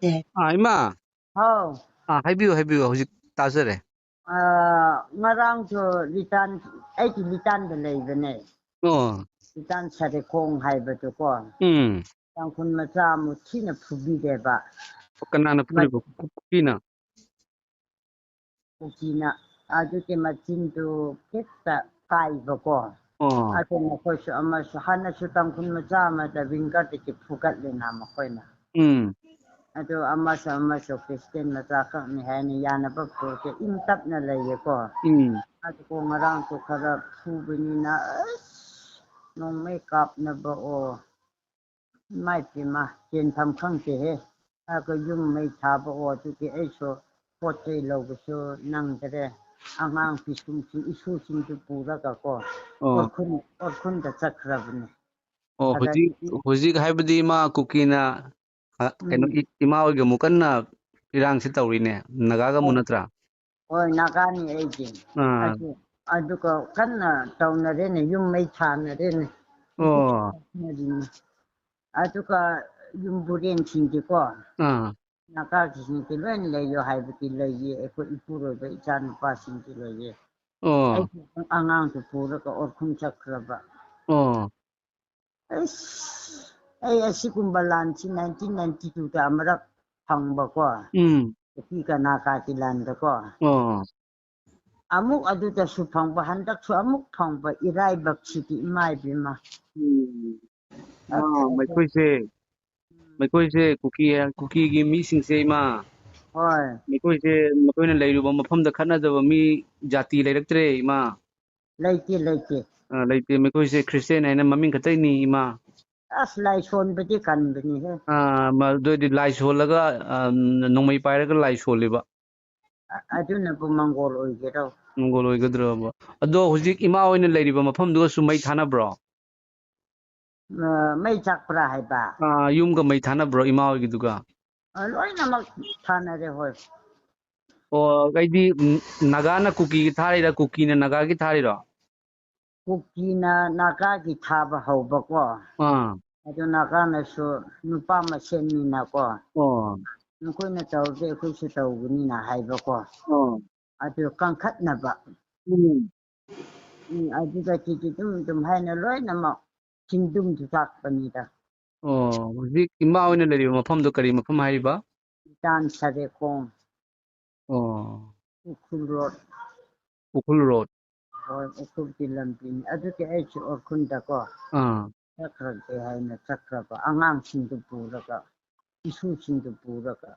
Ima. How? Haibiyo, hꯧjik tazare. Ngarang litan, ay litan da leibane. Oh. Litan sarikong haibatu ko. Ang kun macha mo tina pubide ba. Kanana puribo kukina. Kukina. Adu ke machinto kita kaiba ko. Oh. Ate na ko siya ama siya hana siya tang kun macha ma da vingat ke fukat le na ma ko na. Ado ama sa Christian macha ka ni hani yana ba ko ke intap na leye ko. Ado ko ngarang ko kara pubini na nong may kap na ba o mai pima chen tham khang che he ko yung may thaba o tu ke ai so pot che lo ko so nang tere angang pisum chi isu sin tu pura ka ko or khun da chakrabne Oh, hujik haibadi ima kukina keno ima oge mukanna irang si tawrine nagaga munatra. Oi nagani ai jin adu ko kanna tawnare ne yung may thanare ne Oh. Aduka yung burin sindi ko. Nakakisindi len leyo haibati leye eko ipuro ba ichan pa sindi leye. Ay angang to puro ka or kung chakraba. Ay asikumbalan si 1992 ta amarak hangba ko. Tapi ka nakatilanda ko. Amuk adu ta supang ba handak su amuk pang ba iray bak siti imay bima. Maikoise kuki gi mi singse ima. Maikoise makoina leiruba mafamda khanadaba mi jati leiraktre ima. Leite. Leite maikoise Christian haina maming khataini ima. Lai son bati kan bani he. Madodi lai solaga nongmai pairaga lai soliba. Aduna bu Mongol oigero. Mongol oigadraba. Ado hujik ima oina leiriba mafamduga sumai thanabro. May chakpra haiba. Yumga may thanabro ima oigiduga. Loina mag thanare hoy. O kaidi nagana kuki tharira kuki na nagagi tharira. Kuki na nagagi thaba hauba ko. Ado nagana so nupa masenni na ko. Nukoi na tawde koi su tawguni na haiba ko. Ado kangkat na ba. Ado ka dum haina loina mag singdum tutak panida. Hujik ima oina leiriba mafamdo kari mafam haiba. Tan Sarekong. Ukul Road. Ukul Tilampin. Ado ke ay si Orkunda ko. Sakrag ke hay na sakra ko. Angang sinto pura ka. Isu sinto pura ka.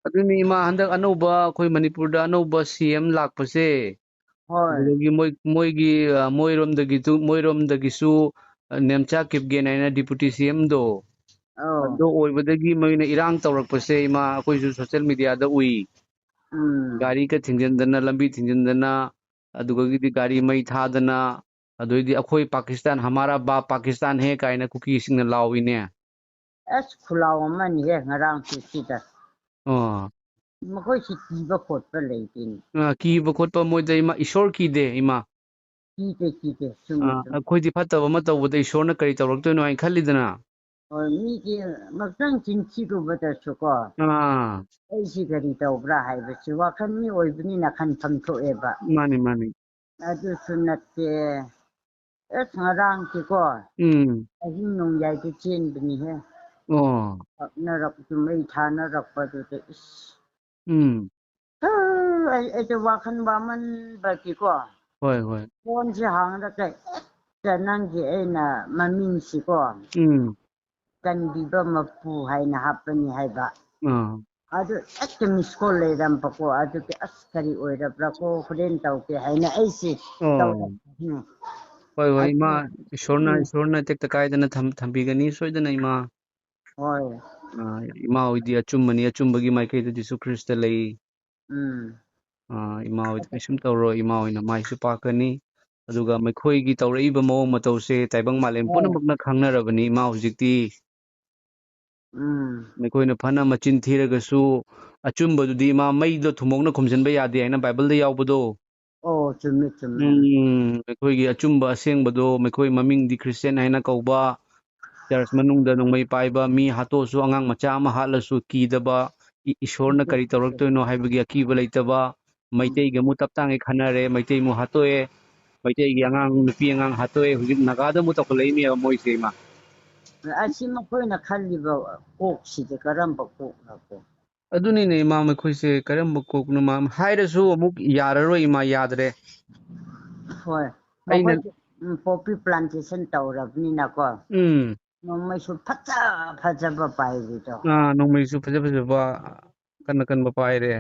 Aduni ima handak anoba koi Manipurda anoba CM lakpase. Adagi moiromdagisu nemcha kipgen aina deputy CM do. Ado oibadagi moina irang tawrakpase ima akoisu social media da ui. Gari ka thinjandana lambi thinjandana adugagidi gari mai thadana adoidi akhoi Pakistan hamara ba Pakistan he kaina kuki singna lawine. Khulaw man he ngarang sita. Makoy si kiba khotpa leitin. Kiba khotpa moida ima ishor kide ima. Kite. Akhoi fataba ma tawbada ishorna kari tawraktoino ai khallidana. Miki magtang chinchigo bata suko. Ay si kari tawbra haibasi wakan mi oibni na kantam eba. Mani. Adu sunat ke ngarang ko. Ahing nung yay ke chen bini he. Narak tumay narak pa dito is. Ito wakan baman bati ko. Hoy. Kung si hang na kay kanang ki ay na maming si ko. Kan di ba mapuhay na hapan ni hay ba? Ado ito misko layram pa ko. Ado ki askari oirap ra ko. Kulen tau ki hay na ay si. Hoy ima ishorna tekta kaidana thambigani soidana ima. Hoy. Ima oidi achumbani achumbagi maikaida Jisu Krista lay. Ima oidi kaisum tawro ima oina maisu pakani. Aduga maikhoigi tawraiba mawong matawse taibang malem punamakna khangnarabani ima hujikti. Maikhoina phana machin thiragasu achumbadudi ima maido thumokna khumjanba yade aina Bible da yaubado. Chumi. Maikhoigi achumba asengbado maikoi mamingdi Christian haina kauba ꯆꯔꯆ ꯃꯅꯨꯡꯗ ꯅꯣꯡꯃꯩ ꯄꯥꯏꯕ ꯃꯤ ꯍꯥꯠꯇꯣꯛꯑꯁꯨ ꯑꯉꯥꯡ ꯃꯆꯥ ꯑꯃ ꯍꯥꯠꯂꯁꯨ ꯀꯤꯗꯕ ꯏꯁꯣꯔꯅ ꯀꯔꯤ ꯇꯧꯔꯛꯇꯣꯏꯅꯣ ꯍꯥꯏꯕꯒꯤ ꯑꯀꯤꯕ ꯂꯩꯇꯕ ꯃꯩꯇꯩꯒ ꯑꯃꯨꯛ ꯇꯞ ꯇꯥꯡꯒꯩ ꯈꯟꯅꯔꯦ ꯃꯩꯇꯩ ꯑꯃꯨꯛ ꯍꯥꯠꯇꯣꯛꯑꯦ ꯃꯩꯇꯩꯒꯤ ꯑꯉꯥꯡ ꯅꯨꯄꯤ ꯑꯉꯥꯡ ꯍꯥꯠꯇꯣꯛꯑꯦ ꯍꯧꯖꯤꯛ ꯅꯥꯒꯥꯗ ꯑꯃꯨꯛ ꯇꯧꯈꯠꯂꯛꯏꯅꯦꯕ ꯃꯣꯏꯁꯦ ꯏꯃꯥ ꯑꯁꯤ ꯃꯈꯣꯏꯅ ꯈꯜꯂꯤꯕ ꯀꯣꯛꯁꯤꯗꯤ ꯀꯔꯝꯕ ꯀꯣꯛꯅꯣ ꯑꯗꯨꯅꯤꯅꯦ ꯏꯃꯥ ꯃꯈꯣꯏꯁꯦ ꯀꯔꯝꯕ ꯀꯣꯛꯅꯣ ꯃꯥ ꯍꯥꯏꯔꯁꯨ ꯑꯃꯨꯛ ꯌꯥꯔꯔꯣꯏ ꯏꯃꯥ ꯌꯥꯗ꯭ꯔꯦ ꯍꯣꯏ ꯑꯩꯅ ꯃꯈꯣꯏꯗꯤ ꯄꯣꯄꯤ ꯄ꯭ꯂꯥꯟꯇꯦꯁꯟ ꯇꯧꯔꯕꯅꯤꯅꯀꯣ ꯅꯣꯡꯃꯩꯁꯨ ꯐꯖ ꯐꯖꯕ ꯄꯥꯏꯔꯤꯗꯣ ꯅꯣꯡꯃꯩꯁꯨ ꯐꯖ ꯐꯖꯕ ꯀꯟꯅ ꯀꯟꯕ ꯄꯥꯏꯔꯦ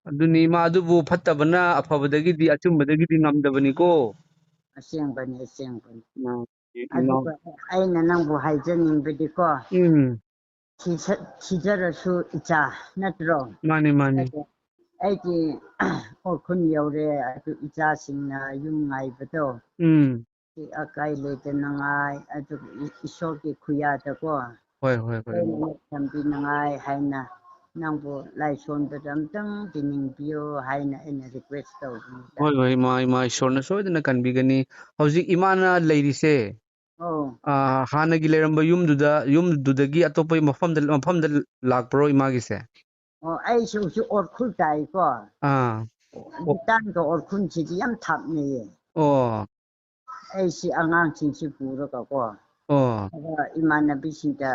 ꯑꯗꯨꯅꯤ ꯏꯃꯥ ꯑꯗꯨꯕꯨ ꯐꯠꯇꯕꯅ ꯑꯐꯕꯗꯒꯤꯗꯤ ꯑꯆꯨꯝꯕꯗꯒꯤꯗꯤ ꯉꯝꯗꯕꯅꯤꯀꯣ ꯑꯁꯦꯡꯕꯅꯤ ꯑꯁꯦꯡꯕꯅꯤ ꯏꯅꯥꯎ ꯑꯗꯨꯒ ꯑꯩꯅ ꯅꯪꯕꯨ ꯍꯥꯏꯖꯅꯤꯡꯕꯗꯤꯀꯣ ꯎꯝ ꯊꯤꯖꯔꯁꯨ ꯏꯆꯥ ꯅꯠꯇ꯭ꯔꯣ ꯃꯥꯅꯤ ꯃꯥꯅꯤ ꯑꯩꯒꯤ ꯈꯨꯟ ꯌꯧꯔꯦ ꯑꯗꯨ ꯏꯆꯥꯁꯤꯡꯅ ꯌꯨꯝ ꯉꯥꯏꯕꯗꯣ ꯑꯀꯥꯏ ꯂꯩꯇꯅꯉꯥꯏ ꯑꯗꯨꯒ ꯏꯁꯣꯔꯒꯤ ꯈꯨꯌꯥꯗꯀꯣ ꯍꯣꯏ ꯍꯣꯏ ꯍꯣꯏ ꯊꯝꯕꯤꯅꯉꯥꯏ ꯍꯥꯏꯅ ꯅꯪꯕꯨ ꯂꯥꯏꯁꯣꯟꯕꯗ ꯑꯝꯇꯪ ꯅꯤꯡꯕꯤꯌꯨ ꯍꯥꯏꯅ ꯑꯩꯅ ꯔꯤꯀ꯭ꯋꯦꯁ ꯇꯧꯕꯅꯤ ꯍꯣꯏ ꯍꯣꯏ ꯏꯃꯥ ꯏꯁꯣꯔꯅ ꯁꯣꯏꯗꯅ ꯀꯟꯕꯤꯒꯅꯤ ꯍꯧꯖꯤꯛ ꯏꯃꯥꯅ ꯂꯩꯔꯤꯁꯦ ꯑꯧ ꯍꯥꯟꯅꯒꯤ ꯂꯩꯔꯝꯕ ꯌꯨꯝꯗꯨꯗꯒꯤ ꯑꯇꯣꯞꯄ ꯃꯐꯝꯗ ꯂꯥꯛꯄ꯭ꯔꯣ ꯏꯃꯥꯒꯤꯁꯦ ꯑꯣ ꯑꯩꯁꯨ ꯍꯧꯖꯤꯛ ꯑꯣꯔꯈꯨꯜ ꯇꯥꯏꯀꯣ ꯑꯥ ꯚꯨꯇꯥꯟꯒ ꯑꯣꯔꯈꯨꯜꯁꯤꯗꯤ ꯌꯥꯝ ꯊꯥꯞꯅꯩꯌꯦ ꯑꯣ ꯑꯩꯁꯤ ꯑꯉꯥꯡꯁꯤꯡꯁꯤ ꯄꯨꯔꯒꯀꯣ ꯑꯣ ꯑꯗꯨꯒ ꯏꯃꯥꯟꯅꯕꯤꯁꯤꯡꯗ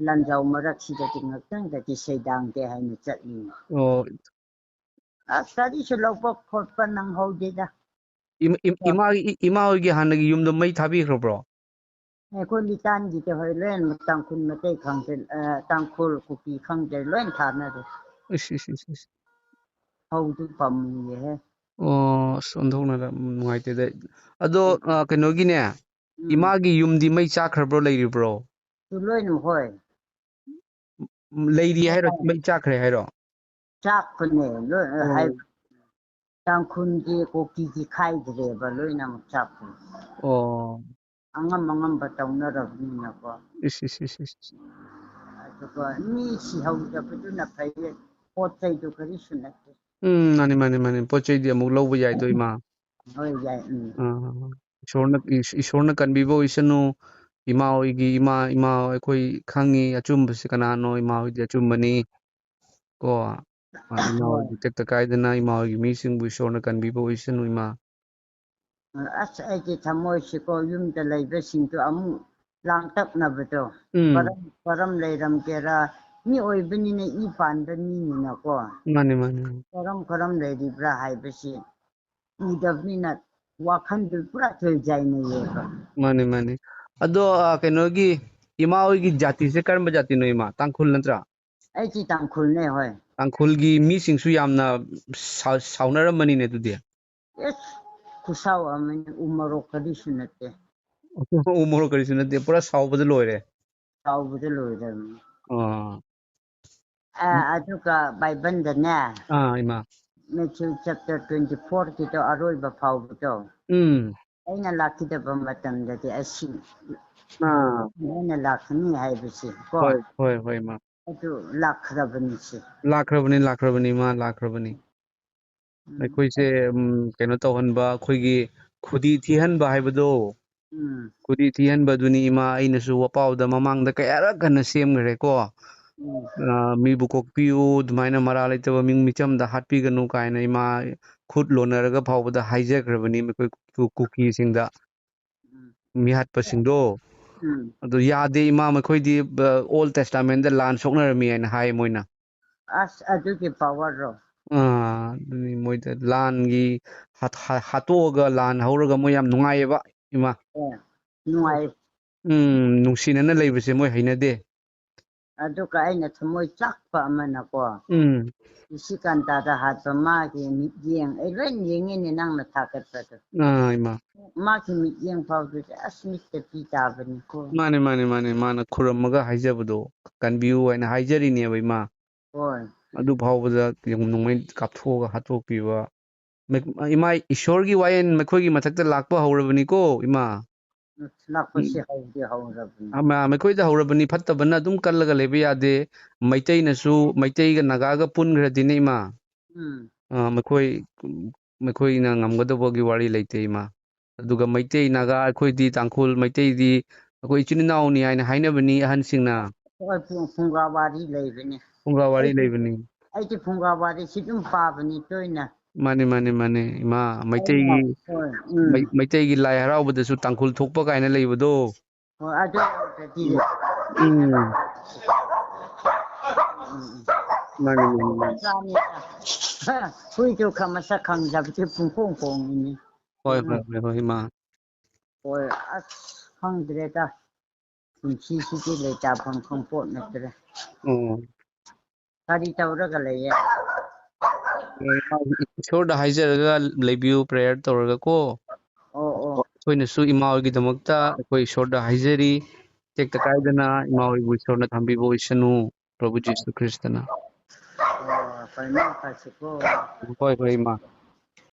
ꯂꯟꯖꯥꯎ ꯃꯔꯛꯁꯤꯗꯗꯤ ꯉꯛꯇꯪꯗꯗꯤ ꯁꯩꯗꯥꯡꯗꯦ ꯍꯥꯏꯅ ꯆꯠꯂꯤꯅꯤ ꯑꯣ ꯑꯁ ꯀꯔꯤꯁꯨ ꯂꯧꯕ ꯈꯣꯠꯄ ꯅꯪꯍꯧꯗꯦꯗ ꯏꯃꯥ ꯍꯣꯏꯒꯤ ꯍꯥꯟꯅꯒꯤ ꯌꯨꯝꯗꯣ ꯃꯩ ꯊꯥꯕꯤꯈ꯭ꯔꯕ꯭ꯔꯣ ꯑꯩꯈꯣꯏ ꯂꯤꯇꯥꯟꯒꯤꯗꯤ ꯍꯣꯏ ꯂꯣꯏꯅꯃꯛ ꯇꯥꯡꯈꯨꯜ ꯃꯩꯇꯩ ꯈꯪꯗꯦ ꯇꯥꯡꯈꯨꯜ ꯀꯨꯀꯤ ꯈꯪꯗꯦ ꯂꯣꯏ ꯊꯥꯅꯔꯦ ꯏꯁ ꯐꯧꯗꯨ ꯄꯥꯝꯃꯨꯏꯍꯦ ꯑꯣ ꯑꯁ ꯑꯣꯟꯊꯣꯛꯅ ꯅꯨꯡꯉꯥꯏꯇꯦꯗ ꯑꯗꯣ ꯀꯩꯅꯣꯒꯤꯅꯦ ꯎꯝ ꯏꯃꯥꯒꯤ ꯌꯨꯝꯗꯤ ꯃꯩ ꯆꯥꯛꯈ꯭ꯔꯕ꯭ꯔꯣ ꯂꯩꯔꯤꯕ꯭ꯔꯣ ꯂꯣꯏꯅꯃꯛ ꯍꯣꯏ ꯂꯩꯔꯤ ꯍꯥꯏꯔꯣ ꯃꯩ ꯆꯥꯛꯈ꯭ꯔꯦ ꯍꯥꯏꯔꯣ ꯆꯥꯛꯄꯅꯦ ꯂꯣꯏ ꯑꯣ ꯇꯥꯡꯈꯨꯜꯒꯤ ꯀꯨꯀꯤꯒꯤ ꯈꯥꯏꯗ꯭ꯔꯦꯕ ꯂꯣꯏꯅꯃꯛ ꯆꯥꯛꯄꯅꯦ ꯑꯣ ꯑꯉꯝ ꯑꯉꯝꯕ ꯇꯧꯅꯔꯕꯅꯤꯅꯀꯣ ꯏꯁ ꯑꯗꯨꯒ ꯃꯤ ꯁꯤꯍꯧꯗꯕꯗꯨꯅ ꯐꯩꯌꯦ ꯄꯣꯠ ꯆꯩꯗꯨ ꯀꯔꯤꯁꯨ ꯅꯠꯇꯦ ꯃꯥꯅꯤ ꯄꯣꯠ ꯆꯩꯗꯤ ꯑꯃꯨꯛ ꯂꯧꯕ ꯌꯥꯏꯗꯣ ꯏꯃꯥ ꯍꯣꯏ ꯌꯥꯏ ꯏꯁꯣꯔꯅ ꯀꯟꯕꯤꯕ ꯑꯣꯏꯁꯅꯨ ꯏꯃꯥ ꯍꯣꯏꯒꯤ ꯏꯃꯥ ꯑꯩꯈꯣꯏ ꯈꯪꯉꯤ ꯑꯆꯨꯝꯕꯁꯤ ꯀꯅꯥꯅꯣ ꯏꯃꯥ ꯍꯣꯏꯗꯤ ꯑꯆꯨꯝꯕꯅꯤ ꯀꯣ ꯏꯃꯥ ꯍꯣꯏ ꯍꯣꯏꯒꯤ ꯇꯦꯛꯇ ꯀꯥꯏꯗꯅ ꯏꯃꯥ ꯍꯣꯏꯒꯤ ꯃꯤꯁꯤꯡꯕꯨ ꯏꯁꯣꯔꯅ ꯀꯟꯕꯤꯕ ꯑꯣꯏꯁꯅꯨ ꯏꯃꯥ ꯑꯁ ꯑꯩꯒꯤ ꯊꯃꯣꯏꯁꯤꯀꯣ ꯌꯨꯝꯗ ꯂꯩꯕꯁꯤꯡꯗꯣ ꯑꯃꯨꯛ ꯂꯥꯡꯇꯛꯅꯕꯗꯣ ꯀꯔꯝ ꯂꯩꯔꯝꯒꯦꯔꯥ ꯃꯤ ꯑꯣꯏꯕꯅꯤꯅ ꯏ ꯄꯥꯟꯕ ꯃꯤꯅꯤꯅꯀꯣ ꯃꯥꯅꯤ ꯀꯔꯝ ꯂꯩꯔꯤꯕ꯭ꯔꯥ ꯍꯥꯏꯕꯁꯤ ꯎꯗꯕꯅꯤꯅ ꯋꯥꯈꯟꯗꯨ ꯄꯨꯔꯥ ꯊꯣꯏꯖꯥꯏꯅꯩꯌꯦꯕ ꯃꯥꯅꯤ ꯑꯗꯣ ꯀꯩꯅꯣꯒꯤ ꯏꯃꯥ ꯍꯣꯏꯒꯤ ꯖꯥꯇꯤꯁꯦ ꯀꯔꯝꯕ ꯖꯥꯇꯤꯅꯣ ꯏꯃꯥ ꯇꯥꯡꯈꯨꯜ ꯅꯠꯇ꯭ꯔꯥ ꯑꯩꯗꯤ ꯇꯥꯡꯈꯨꯜꯅꯦ ꯍꯣꯏ ꯇꯥꯡꯈꯨꯜꯒꯤ ꯃꯤꯁꯤꯡꯁꯨ ꯌꯥꯝꯅ ꯁꯥꯎꯅꯔꯝꯕꯅꯤꯅꯦ ꯑꯗꯨꯗꯤ ꯑꯦꯁ ꯈꯨꯁꯥꯎ ꯑꯃꯅꯤ ꯎꯃꯣꯔꯣꯛ ꯀꯔꯤꯁꯨ ꯅꯠꯇꯦ ꯎꯃꯣꯔꯣꯛ ꯀꯔꯤꯁꯨ ꯅꯠꯇꯦ ꯄꯨꯔꯥ ꯁꯥꯎꯕꯗ ꯂꯣꯏꯔꯦ ꯁꯥꯎꯕꯗ ꯂꯣꯏꯔꯕꯅꯤ ꯑꯣ ꯑꯗꯨꯒ ꯕꯥꯏꯕꯜꯗꯅꯦ ꯏꯃꯥ ꯃꯦꯊ꯭ꯌꯨ ꯆꯦꯞꯇꯔ 24 ꯑꯔꯣꯏꯕ ꯐꯥꯎꯕꯗꯣ ꯑꯩꯅ ꯂꯥꯛꯈꯤꯗꯕ ꯃꯇꯝꯗꯗꯤ ꯑꯁꯤ ꯑꯩꯅ ꯂꯥꯛꯀꯅꯤ ꯍꯥꯏꯕꯁꯤ ꯀꯣ ꯍꯣꯏ ꯏꯃꯥ ꯑꯗꯨ ꯂꯥꯛꯈ꯭ꯔꯕꯅꯤꯁꯦ ꯂꯥꯛꯈ꯭ꯔꯕꯅꯤ ꯏꯃꯥ ꯂꯥꯛꯈ꯭ꯔꯕꯅꯤ ꯑꯩꯈꯣꯏꯁꯦ ꯀꯩꯅꯣ ꯇꯧꯍꯟꯕ ꯑꯩꯈꯣꯏꯒꯤ ꯈꯨꯗꯤ ꯊꯤꯍꯟꯕ ꯍꯥꯏꯕꯗꯣ ꯈꯨꯗꯤ ꯊꯤꯍꯟꯕꯗꯨꯅꯤ ꯏꯃꯥ ꯑꯩꯅꯁꯨ ꯋꯥꯄꯥꯎꯗ ꯃꯃꯥꯡꯗ ꯀꯌꯥꯔꯛ ꯍꯟꯅ ꯁꯦꯝꯈ꯭ꯔꯦꯀꯣ ꯃꯤꯕꯨ ꯀꯣꯛꯄꯤꯌꯨ ꯑꯗꯨꯃꯥꯏꯅ ꯃꯔꯥꯜ ꯂꯩꯇꯕ ꯃꯤꯡ ꯃꯤꯆꯝꯗ ꯍꯥꯠꯄꯤꯒꯅꯨ ꯀꯥꯏꯅ ꯏꯃꯥ ꯈꯨꯠ ꯂꯣꯟꯅꯔꯒ ꯐꯥꯎꯕꯗ ꯍꯥꯏꯖꯈ꯭ꯔꯕꯅꯤ ꯃꯈꯣꯏ ꯀꯨꯀꯤꯁꯤꯡꯗ ꯃꯤꯍꯥꯠꯄꯁꯤꯡꯗꯣ ꯑꯗꯨ ꯌꯥꯗꯦ ꯏꯃꯥ ꯃꯈꯣꯏꯗꯤ ꯑꯣꯜ ꯇꯦꯁꯇꯥꯃꯦꯟꯗ ꯂꯥꯟ ꯁꯣꯛꯅꯔꯝꯃꯤ ꯍꯥꯏꯅ ꯍꯥꯏ ꯃꯣꯏꯅ ꯑꯁ ꯑꯗꯨꯒꯤ ꯄꯋꯥꯔꯔꯣ ꯑꯗꯨꯅꯤ ꯃꯣꯏꯗ ꯂꯥꯟꯒꯤ ꯍꯥꯠꯇꯣꯛꯑꯒ ꯂꯥꯟ ꯍꯧꯔꯒ ꯃꯣꯏ ꯌꯥꯝ ꯅꯨꯡꯉꯥꯏꯌꯦꯕ ꯏꯃꯥ ꯅꯨꯡꯉꯥꯏ ꯅꯨꯡꯁꯤꯅꯅ ꯂꯩꯕꯁꯦ ꯃꯣꯏ ꯍꯩꯅꯗꯦ ꯑꯗꯨꯒ ꯑꯩꯅ ꯊꯃꯣꯏ ꯆꯥꯛꯄ ꯑꯃꯅꯀꯣ ꯎꯝ ꯁꯤꯀꯥꯟꯇꯥꯗ ꯍꯥꯠꯄ ꯃꯥꯒꯤ ꯃꯤꯠꯌꯦꯡ ꯑꯩ ꯂꯣꯏ ꯌꯦꯡꯉꯤꯅꯦ ꯅꯪꯅ ꯊꯥꯒꯠꯄꯗꯣ ꯏꯃꯥ ꯃꯥꯒꯤ ꯃꯤꯠꯌꯦꯡ ꯐꯥꯎꯕꯗꯤ ꯑꯁ ꯃꯤꯠꯇ ꯄꯤ ꯇꯥꯕꯅꯤꯀꯣ ꯃꯥꯅꯦ ꯃꯥꯅ ꯈꯨꯔꯝꯃꯒ ꯍꯥꯏꯖꯕꯗꯣ ꯀꯟꯕꯤꯌꯨ ꯍꯥꯏꯅ ꯍꯥꯏꯖꯔꯤꯅꯦꯕ ꯏꯃꯥ ꯍꯣꯏ ꯑꯗꯨ ꯐꯥꯎꯕꯗ ꯅꯣꯡꯃꯩ ꯀꯥꯞꯊꯣꯛꯑꯒ ꯍꯥꯠꯇꯣꯛꯄꯤꯕ ꯏꯃꯥ ꯏꯁꯣꯔꯒꯤ ꯋꯥꯌꯦꯜ ꯃꯈꯣꯏꯒꯤ ꯃꯊꯛꯇ ꯂꯥꯛꯄ ꯍꯧꯔꯕꯅꯤꯀꯣ ꯏꯃꯥ ꯂꯥꯛꯄꯁꯤ ꯍꯧꯗꯤ ꯍꯧꯔꯕꯅꯤ ꯃꯈꯣꯏꯗ ꯍꯧꯔꯕꯅꯤ ꯐꯠꯇꯕꯅ ꯑꯗꯨꯝ ꯀꯜꯂꯒ ꯂꯩꯕ ꯌꯥꯗꯦ ꯃꯩꯇꯩꯒ ꯅꯥꯒꯥꯒ ꯄꯨꯟꯈ꯭ꯔꯗꯤꯅꯦ ꯏꯃꯥ ꯃꯈꯣꯏꯅ ꯉꯝꯒꯗꯧꯕꯒꯤ ꯋꯥꯔꯤ ꯂꯩꯇꯦ ꯏꯃꯥ ꯑꯗꯨꯒ ꯃꯩꯇꯩ ꯅꯥꯒꯥ ꯑꯩꯈꯣꯏꯗꯤ ꯇꯥꯡꯈꯨꯜ ꯃꯩꯇꯩꯗꯤ ꯑꯩꯈꯣꯏ ꯏꯆꯤꯟ ꯏꯅꯥꯎꯅꯤ ꯍꯥꯏꯅ ꯍꯥꯏꯅꯕꯅꯤ ꯑꯍꯟꯁꯤꯡꯅ ꯍꯣꯏ ꯐꯨꯡꯒꯥꯋꯥꯔꯤ ꯂꯩꯕꯅꯤ ꯐꯨꯡꯒꯥꯋꯥꯔꯤ ꯂꯩꯕꯅꯤ ꯑꯩꯗꯤ ꯐꯨꯡꯒꯥꯋꯥꯔꯤꯁꯤ ꯑꯗꯨꯝ ꯄꯥꯕꯅꯤ ꯇꯣꯏꯅ ꯃꯥꯅꯤ ꯃꯥꯅꯤ ꯃꯥꯅꯤ ꯏꯃꯥ ꯑꯩꯅ ꯍꯣꯏ ꯃꯩꯇꯩꯒꯤ ꯂꯥꯏ ꯍꯔꯥꯎꯕꯗꯁꯨ ꯇꯥꯡꯈꯨꯜ ꯊꯣꯛꯄ ꯀꯥꯏꯅ ꯂꯩꯕꯗꯣ ꯍꯣꯏ ꯑꯗꯨꯗꯤ ꯃꯥꯅꯤ ꯃꯥꯅꯤ ꯍꯨꯏꯁꯨ ꯃꯁꯛ ꯈꯪꯗꯕꯁꯦ ꯄꯨꯡꯈꯣꯡ ꯈꯣꯡꯉꯤꯅꯤ ꯍꯣꯏ ꯍꯣꯏ ꯍꯣꯏ ꯍꯣꯏ ꯏꯃꯥ ꯍꯣꯏ ꯑꯁ ꯈꯪꯗ꯭ꯔꯦꯗ ꯄꯨꯟꯁꯤꯁꯤꯗꯤ ꯂꯩꯇꯥꯐꯝ ꯈꯪꯄꯣꯠ ꯅꯠꯇ꯭ꯔꯦ ꯀꯔꯤ ꯇꯧꯔꯒ ꯂꯩꯌꯦ ꯏꯁꯣꯔꯗ ꯍꯥꯏꯖꯔꯒ ꯂꯩꯕꯤꯌꯨ ꯄ꯭ꯔꯦꯌꯔ ꯇꯧꯔꯒ ꯀꯣ ꯑꯣ ꯑꯩꯈꯣꯏꯅꯁꯨ ꯏꯃꯥ ꯍꯣꯏꯒꯤꯗꯃꯛꯇ ꯑꯩꯈꯣꯏ ꯏꯁꯣꯔꯗ ꯍꯥꯏꯖꯔꯤ ꯇꯦꯛꯇ ꯀꯥꯏꯗꯅ ꯏꯃꯥ ꯍꯣꯏꯕꯨ ꯏꯁꯣꯔꯅ ꯊꯝꯕꯤꯕ ꯑꯣꯏꯁꯅꯨ ꯄ꯭ꯔꯚꯨ ꯖꯤꯁꯨ ꯈ꯭ꯔꯤꯁꯇꯅ ꯄꯔꯃꯦꯟ ꯐꯥꯁꯤꯀꯣ ꯍꯣꯏ ꯍꯣꯏ ꯏꯃꯥ